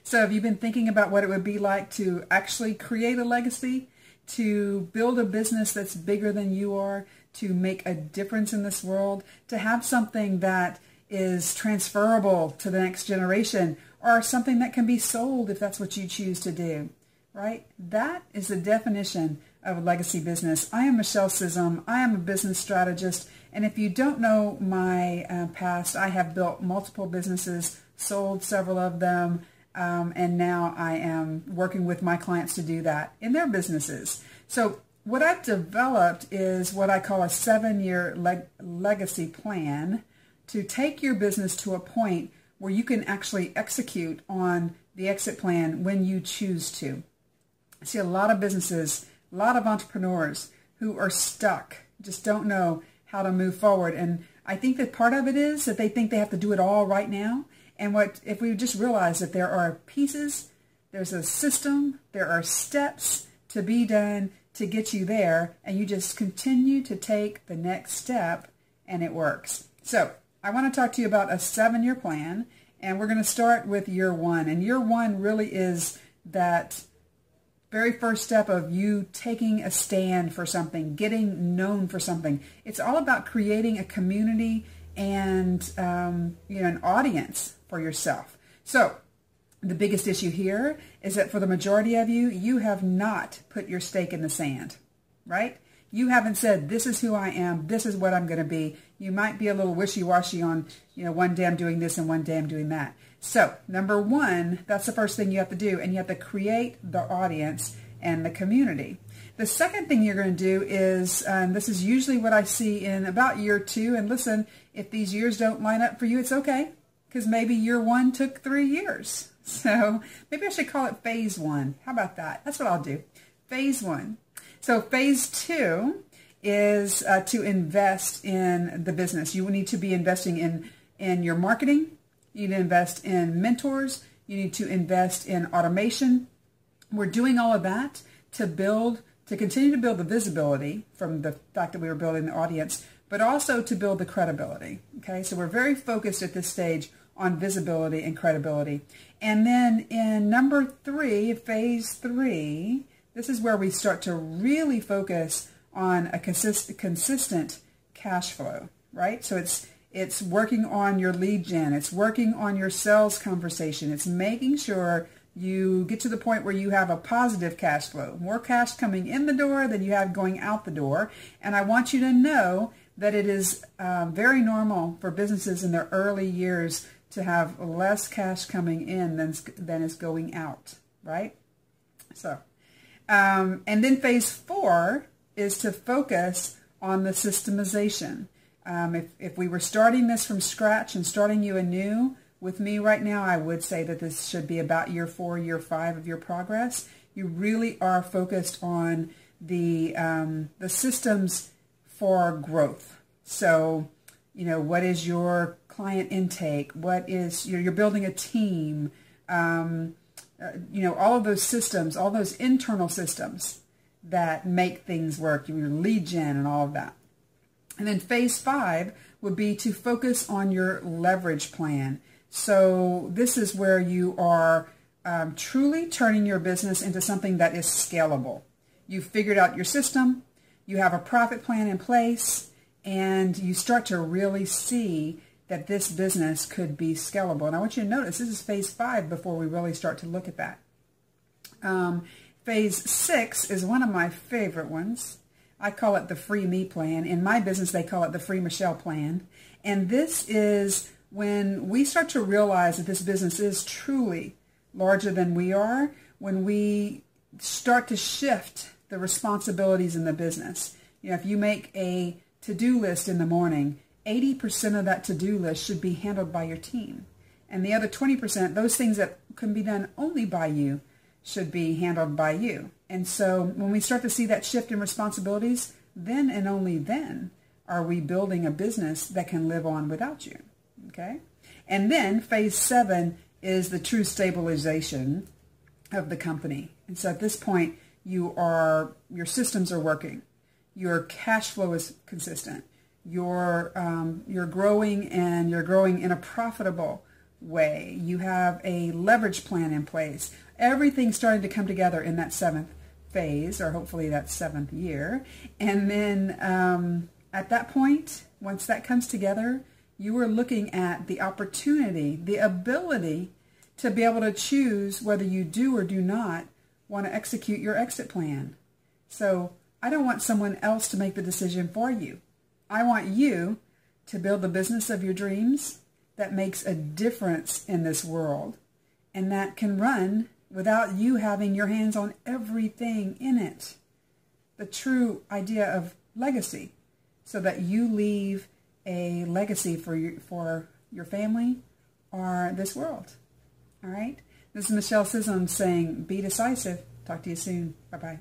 So have you been thinking about what it would be like to actually create a legacy, to build a business that's bigger than you are, to make a difference in this world, to have something that is transferable to the next generation, or something that can be sold if that's what you choose to do, right? That is the definition of a legacy business. I am Michelle Sissom. I am a business strategist, and if you don't know my past, I have built multiple businesses, sold several of them, and now I am working with my clients to do that in their businesses. So what I've developed is what I call a 7-year legacy plan to take your business to a point where you can actually execute on the exit plan when you choose to. I see a lot of businesses, a lot of entrepreneurs who are stuck, just don't know how to move forward. And I think that part of it is that they think they have to do it all right now. And what if we just realize that there are pieces, there's a system, there are steps to be done to get you there, and you just continue to take the next step and it works. So I want to talk to you about a 7-year plan, and we're going to start with year 1. And year 1 really is that very first step of you taking a stand for something, getting known for something. It's all about creating a community and an audience for yourself. So the biggest issue here is that for the majority of you, you have not put your stake in the sand, right? You haven't said, this is who I am, this is what I'm going to be. You might be a little wishy-washy on, one day I'm doing this and one day I'm doing that. So number 1, that's the first thing you have to do, and you have to create the audience and the community. The second thing you're going to do is, and this is usually what I see in about year 2, and listen, if these years don't line up for you, it's okay, because maybe year 1 took 3 years. So maybe I should call it phase 1. How about that? That's what I'll do. Phase 1. So phase 2 is to invest in the business. You need to be investing in your marketing. You need to invest in mentors. You need to invest in automation. We're doing all of that to continue to build the visibility from the fact that we were building the audience, but also to build the credibility. Okay, so we're very focused at this stage on visibility and credibility. And then in number 3, phase 3, this is where we start to really focus on a consistent cash flow, right? So it's working on your lead gen, it's working on your sales conversation, it's making sure you get to the point where you have a positive cash flow, more cash coming in the door than you have going out the door. And I want you to know that it is very normal for businesses in their early years to have less cash coming in than is going out, right? So, and then phase 4 is to focus on the systemization. If we were starting this from scratch and starting you anew with me right now, I would say that this should be about year 4, year 5 of your progress. You really are focused on the systems for growth. So, what is your client intake? What is, you're building a team, all of those systems, all those internal systems that make things work, your lead gen and all of that. And then phase 5 would be to focus on your leverage plan. So this is where you are truly turning your business into something that is scalable. You've figured out your system, you have a profit plan in place, and you start to really see that this business could be scalable. And I want you to notice this is phase 5 before we really start to look at that. Phase 6 is one of my favorite ones. I call it the free me plan. In my business, they call it the free Michelle plan. And this is when we start to realize that this business is truly larger than we are, when we start to shift the responsibilities in the business. If you make a to-do list in the morning, 80% of that to-do list should be handled by your team. And the other 20%, those things that can be done only by you, should be handled by you. And so when we start to see that shift in responsibilities, then and only then are we building a business that can live on without you. Okay? And then phase 7 is the true stabilization of the company. And so at this point, your systems are working. Your cash flow is consistent. You're growing, and you're growing in a profitable way. You have a leverage plan in place. Everything's starting to come together in that 7th phase, or hopefully that 7th year. And then at that point, once that comes together, you are looking at the opportunity, the ability to be able to choose whether you do or do not want to execute your exit plan. So I don't want someone else to make the decision for you. I want you to build the business of your dreams that makes a difference in this world and that can run without you having your hands on everything in it. The true idea of legacy, so that you leave a legacy for your family or this world. All right? This is Michelle Sisson saying, be decisive. Talk to you soon. Bye-bye.